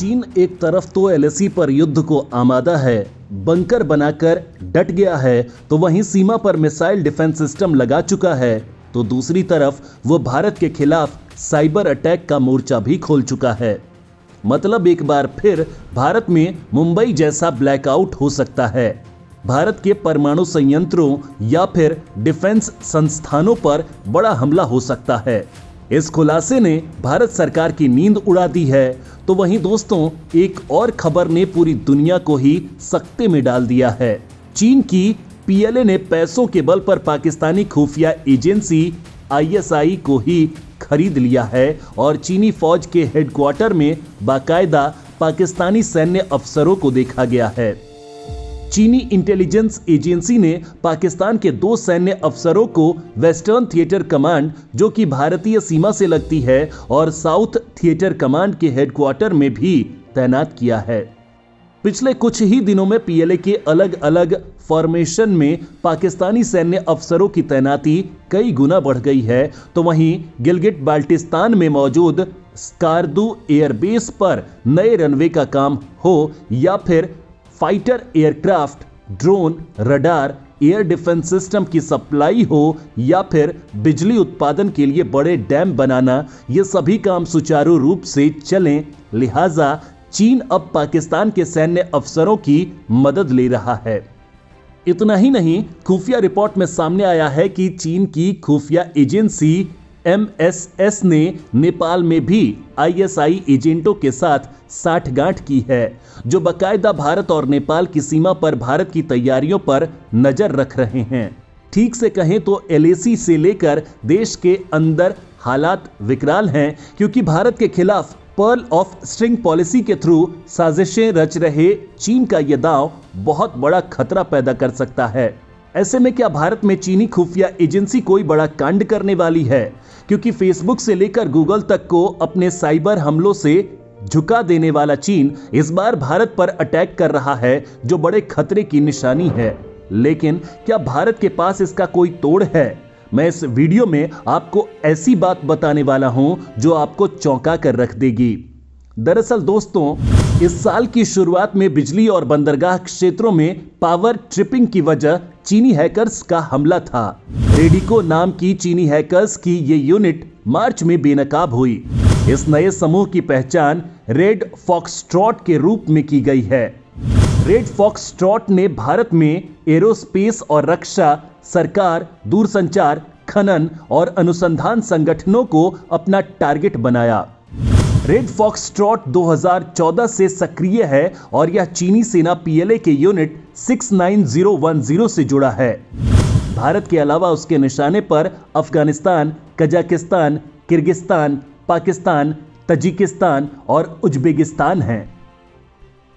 चीन एक तरफ तो एलएसी पर युद्ध को आमादा है, बंकर बनाकर डट गया है, तो वहीं सीमा पर मिसाइल डिफेंस सिस्टम लगा चुका है, तो दूसरी तरफ वो भारत के खिलाफ साइबर अटैक का मोर्चा भी खोल चुका है। मतलब एक बार फिर भारत में मुंबई जैसा ब्लैकआउट हो सकता है। भारत के परमाणु संयंत्रों या फिर डिफेंस संस्थानों पर बड़ा हमला हो सकता है। इस खुलासे ने भारत सरकार की नींद उड़ा दी है। तो वहीं दोस्तों, एक और खबर ने पूरी दुनिया को ही सकते में डाल दिया है। चीन की पीएलए ने पैसों के बल पर पाकिस्तानी खुफिया एजेंसी आईएसआई को ही खरीद लिया है और चीनी फौज के हेडक्वार्टर में बाकायदा पाकिस्तानी सैन्य अफसरों को देखा गया है। चीनी इंटेलिजेंस एजेंसी ने पाकिस्तान के 2 सैन्य अफसरों को वेस्टर्न थिएटर कमांड, जो कि भारतीय सीमा से लगती है, और साउथ थिएटर कमांड के हेडक्वार्टर में भी तैनात किया है। पिछले कुछ ही दिनों में पीएलए के अलग अलग फॉर्मेशन में पाकिस्तानी सैन्य अफसरों की तैनाती कई गुना बढ़ गई है। तो वहीं गिलगिट बाल्टिस्तान में मौजूद स्कार्दू एयरबेस पर नए रनवे का काम हो या फिर fighter aircraft, drone, radar, air defence system की सप्लाई हो या फिर बिजली उत्पादन के लिए बड़े डैम बनाना, ये सभी काम सुचारू रूप से चलें। लिहाजा चीन अब पाकिस्तान के सैन्य अफसरों की मदद ले रहा है। इतना ही नहीं, खुफिया रिपोर्ट में सामने आया है कि चीन की खुफिया एजेंसी एमएसएस ने नेपाल में भी आईएसआई एजेंटों के साथ साठगांठ की है, जो बाकायदा भारत और नेपाल की सीमा पर भारत की तैयारियों पर नजर रख रहे हैं। ठीक से कहें तो एलएसी से लेकर देश के अंदर हालात विकराल हैं, क्योंकि भारत के खिलाफ पर्ल ऑफ स्ट्रिंग पॉलिसी के थ्रू साजिशें रच रहे चीन का यह दांव बहुत बड़ा खतरा पैदा कर सकता है। ऐसे में क्या भारत में चीनी खुफिया एजेंसी कोई बड़ा कांड करने वाली है? क्योंकि फेसबुक से लेकर गूगल तक को अपने साइबर हमलों से झुका देने वाला चीन इस बार भारत पर अटैक कर रहा है, जो बड़े खतरे की निशानी है। लेकिन क्या भारत के पास इसका कोई तोड़ है? मैं इस वीडियो में आपको ऐसी बात बताने वाला हूं जो आपको चौंका कर रख देगी। दरअसल दोस्तों, इस साल की शुरुआत में बिजली और बंदरगाह क्षेत्रों में पावर ट्रिपिंग की वजह चीनी हैकर्स का हमला था। रेडिको नाम की चीनी हैकर्स की ये यूनिट मार्च में बेनकाब हुई। इस नए समूह की पहचान रेड फॉक्सट्रॉट के रूप में की गई है। रेड फॉक्सट्रॉट ने भारत में एरोस्पेस और रक्षा, सरकार, दूरसंचार, खनन और अनुसंधान संगठनों को अपना टारगेट बनाया। रेड फॉक्सट्रॉट 2014 से सक्रिय है और यह चीनी सेना पीएलए के यूनिट 69010 से जुड़ा है। भारत के अलावा उसके निशाने पर Afghanistan, Kazakhstan, Kyrgyzstan, Pakistan, Tajikistan और उज्बेकिस्तान हैं।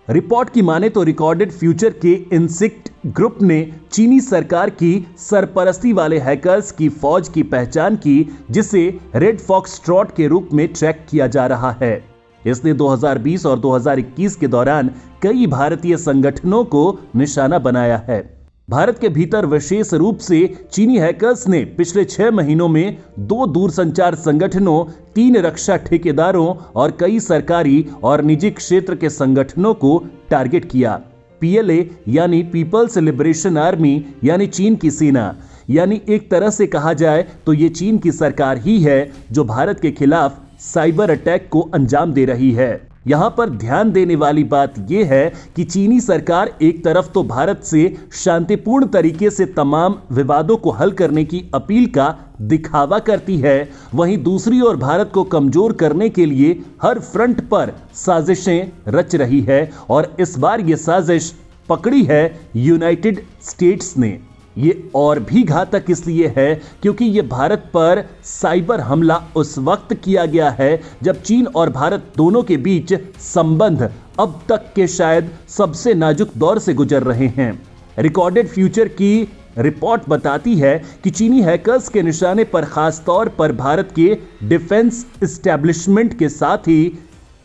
रिपोर्ट की माने तो रिकॉर्डेड फ्यूचर के इंसिक्ट ग्रुप ने चीनी सरकार की सरपरस्ती वाले हैकर्स की फौज की पहचान की, जिसे रेड फॉक्सट्रॉट के रूप में ट्रैक किया जा रहा है। इसने 2020 और 2021 के दौरान कई भारतीय संगठनों को निशाना बनाया है। भारत के भीतर विशेष रूप से चीनी हैकर्स ने पिछले 6 महीनों में 2 दूरसंचार संगठनों, 3 रक्षा ठेकेदारों और कई सरकारी और निजी क्षेत्र के संगठनों को टारगेट किया। पीएलए यानी पीपल्स लिबरेशन आर्मी यानी चीन की सेना, यानी एक तरह से कहा जाए तो ये चीन की सरकार ही है जो भारत के खिलाफ साइबर अटैक को अंजाम दे रही है। यहाँ पर ध्यान देने वाली बात यह है कि चीनी सरकार एक तरफ तो भारत से शांतिपूर्ण तरीके से तमाम विवादों को हल करने की अपील का दिखावा करती है, वहीं दूसरी ओर भारत को कमजोर करने के लिए हर फ्रंट पर साजिशें रच रही है। और इस बार ये साजिश पकड़ी है यूनाइटेड स्टेट्स ने। ये और भी घातक इसलिए है क्योंकि ये भारत पर साइबर हमला उस वक्त किया गया है जब चीन और भारत दोनों के बीच संबंध अब तक के शायद सबसे नाजुक दौर से गुजर रहे हैं। रिकॉर्डेड फ्यूचर की रिपोर्ट बताती है कि चीनी हैकर्स के निशाने पर खास तौर पर भारत के डिफेंस एस्टेब्लिशमेंट के साथ ही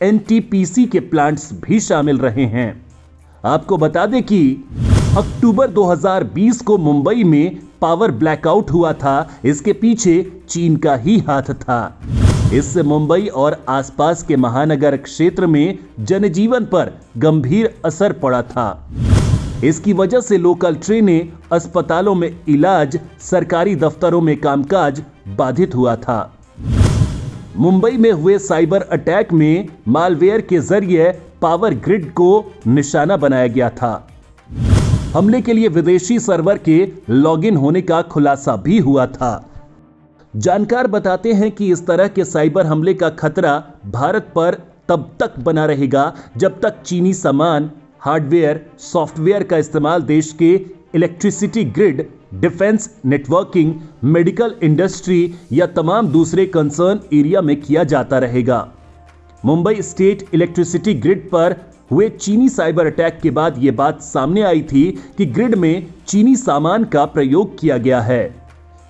एनटीपीसी के प्लांट्स भी शामिल रहे हैं। आपको बता दें कि अक्टूबर 2020 को मुंबई में पावर ब्लैकआउट हुआ था। इसके पीछे चीन का ही हाथ था। इससे मुंबई और आसपास के महानगर क्षेत्र में जनजीवन पर गंभीर असर पड़ा था। इसकी वजह से लोकल ट्रेनें, अस्पतालों में इलाज, सरकारी दफ्तरों में कामकाज बाधित हुआ था। मुंबई में हुए साइबर अटैक में मालवेयर के जरिए पावर ग्रिड को निशाना बनाया गया था। हमले के लिए विदेशी सर्वर के लॉगिन होने का खुलासा भी हुआ था। जानकार बताते हैं कि इस तरह के साइबर हमले का खतरा भारत पर तब तक बना रहेगा जब तक चीनी सामान, हार्डवेयर, सॉफ्टवेयर का इस्तेमाल देश के electricity grid, defence, networking, medical industry या तमाम दूसरे कंसर्न एरिया में किया जाता रहेगा। मुंबई स्टेट इलेक्ट्रिसिटी ग्रिड पर हुए चीनी साइबर अटैक के बाद यह बात सामने आई थी कि ग्रिड में चीनी सामान का प्रयोग किया गया है।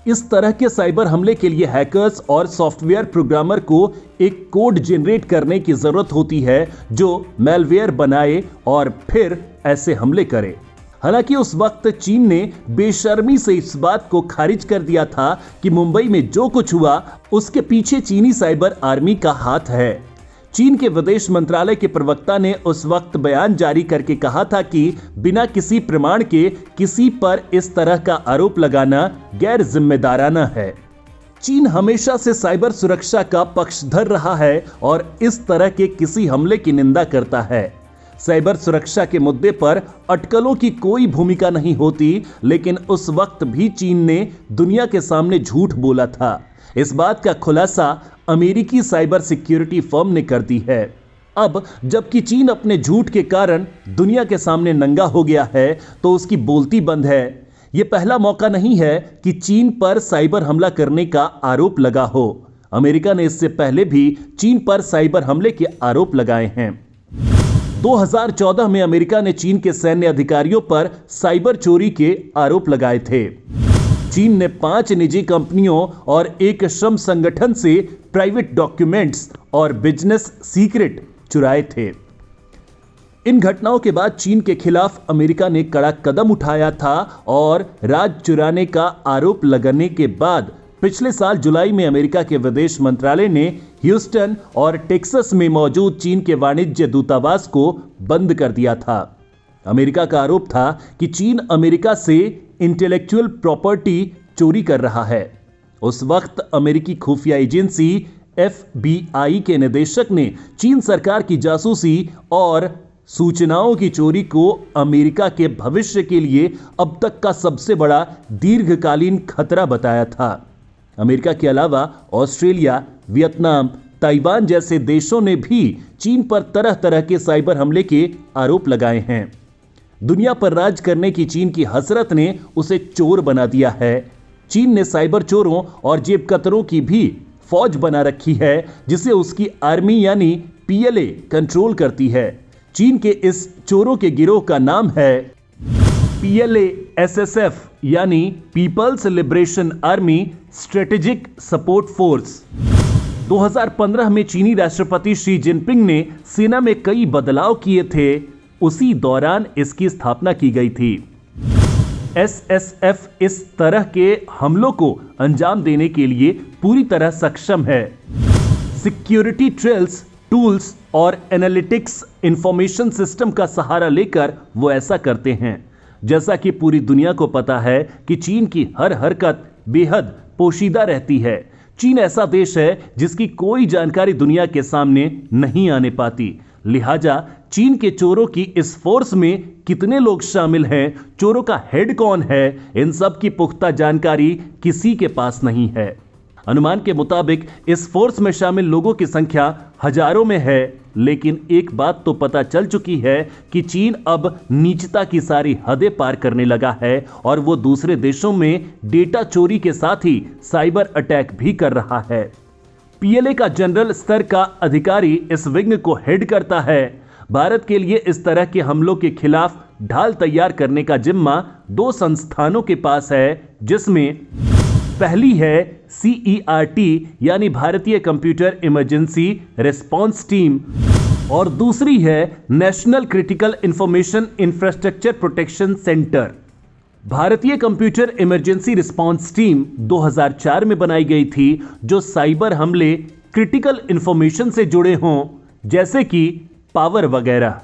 इस तरह के साइबर हमले के लिए हैकर्स और सॉफ्टवेयर प्रोग्रामर को एक कोड जनरेट करने की जरूरत होती है जो मैलवेयर बनाए और फिर ऐसे हमले करे। हालांकि उस वक्त चीन ने बेशर्मी से इस बात को खारिज कर दिया था कि मुंबई में जो कुछ हुआ उसके पीछे चीनी साइबर आर्मी का हाथ है। चीन के विदेश मंत्रालय के प्रवक्ता ने उस वक्त बयान जारी करके कहा था कि बिना किसी प्रमाण के किसी पर इस तरह का आरोप लगाना गैर जिम्मेदाराना है। चीन हमेशा से साइबर सुरक्षा का पक्षधर रहा है और इस तरह के किसी हमले की निंदा करता है। साइबर सुरक्षा के मुद्दे पर अटकलों की कोई भूमिका नहीं होती, लेकिन उस वक्त भी चीन ने दुनिया के सामने झूठ बोला था। इस बात का खुलासा अमेरिकी साइबर सिक्योरिटी फर्म ने कर दी है। अब जबकि चीन अपने झूठ के कारण दुनिया के सामने नंगा हो गया है तो उसकी बोलती बंद है। यह पहला मौका नहीं है कि चीन पर साइबर हमला करने का आरोप लगा हो। अमेरिका ने इससे पहले भी चीन पर साइबर हमले के आरोप लगाए हैं। 2014 में अमेरिका ने चीन के सैन्य अधिकारियों पर साइबर चोरी के आरोप लगाए थे। चीन ने 5 निजी कंपनियों और एक श्रम संगठन से प्राइवेट डॉक्यूमेंट्स और बिजनेस सीक्रेट चुराए थे। इन घटनाओं के बाद चीन के खिलाफ अमेरिका ने कड़ा कदम उठाया था और राज चुराने का आरोप लगने के बाद पिछले साल जुलाई में अमेरिका के विदेश मंत्रालय ने ह्यूस्टन और टेक्सास में मौजूद चीन के वाणिज्य दूतावास को बंद कर दिया था। अमेरिका का आरोप था कि चीन अमेरिका से इंटेलेक्चुअल प्रॉपर्टी चोरी कर रहा है। उस वक्त अमेरिकी खुफिया एजेंसी FBI के निदेशक ने चीन सरकार की जासूसी और सूचनाओं की चोरी को अमेरिका के भविष्य के लिए अब तक का सबसे बड़ा दीर्घकालीन खतरा बताया था। अमेरिका के अलावा ऑस्ट्रेलिया, वियतनाम, ताइवान जैसे देशों ने भी चीन पर तरह तरह के साइबर हमले के आरोप लगाए हैं। दुनिया पर राज करने की चीन की हसरत ने उसे चोर बना दिया है। चीन ने साइबर चोरों और जेबकतरों की भी फौज बना रखी है जिसे उसकी आर्मी यानी PLA कंट्रोल करती है। चीन के इस चोरों के गिरोह का नाम है PLA SSF यानी People's Liberation Army Strategic Support Force. 2015 में चीनी राष्ट्रपति शी जिनपिंग ने सेना में कई बदलाव किए थे। उसी दौरान इसकी स्थापना की गई थी। SSF इस तरह के हमलों को अंजाम देने के लिए पूरी तरह सक्षम है। सिक्योरिटी ट्रेल्स, टूल्स और एनालिटिक्स इंफॉर्मेशन सिस्टम का सहारा लेकर वो ऐसा करते हैं। जैसा कि पूरी दुनिया को पता है कि चीन की हर हरकत बेहद पोशीदा रहती है। चीन ऐसा देश है जिसकी कोई जानकारी दुनिया के सामने नहीं आने पाती। लिहाजा चीन के चोरों की इस फोर्स में कितने लोग शामिल हैं, चोरों का हेड कौन है, इन सब की पुख्ता जानकारी किसी के पास नहीं है। अनुमान के मुताबिक इस फोर्स में शामिल लोगों की संख्या हजारों में है। लेकिन एक बात तो पता चल चुकी है कि चीन अब नीचता की सारी हदें पार करने लगा है और वो दूसरे देशों में डेटा चोरी के साथ ही साइबर अटैक भी कर रहा है। PLA का जनरल स्तर का अधिकारी इस विंग को हेड करता है। भारत के लिए इस तरह के हमलों के खिलाफ ढाल तैयार करने का जिम्मा 2 संस्थानों के पास है, जिसमें पहली है CERT यानी भारतीय कंप्यूटर इमरजेंसी रिस्पांस टीम और दूसरी है national critical information infrastructure protection centre. भारतीय कंप्यूटर इमरजेंसी रिस्पांस टीम 2004 में बनाई गई थी, जो साइबर हमले, क्रिटिकल इंफॉर्मेशन से जुड़े हों, जैसे कि पावर वगैरह,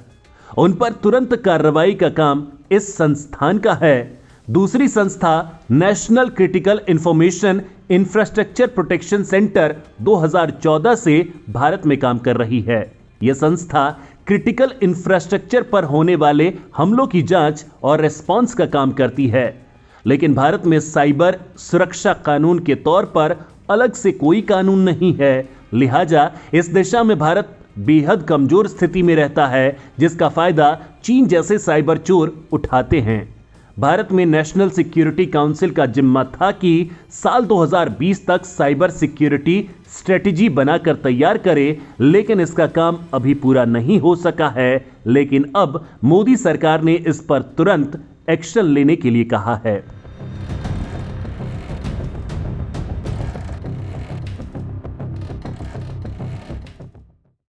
उन पर तुरंत कार्रवाई का काम इस संस्थान का है। दूसरी संस्था national critical information infrastructure protection centre 2014 से भारत में काम कर रही है। यह संस्था क्रिटिकल इंफ्रास्ट्रक्चर पर होने वाले हमलों की जांच और रिस्पांस का काम करती है, लेकिन भारत में साइबर सुरक्षा कानून के तौर पर अलग से कोई कानून नहीं है। लिहाजा इस दिशा में भारत बेहद कमजोर स्थिति में रहता है, जिसका फायदा चीन जैसे साइबर चोर उठाते हैं। भारत में नेशनल सिक्योरिटी काउंसिल का जिम्मा था कि साल 2020 तक साइबर सिक्योरिटी स्ट्रेटेजी बनाकर तैयार करे, लेकिन इसका काम अभी पूरा नहीं हो सका है। लेकिन अब मोदी सरकार ने इस पर तुरंत एक्शन लेने के लिए कहा है।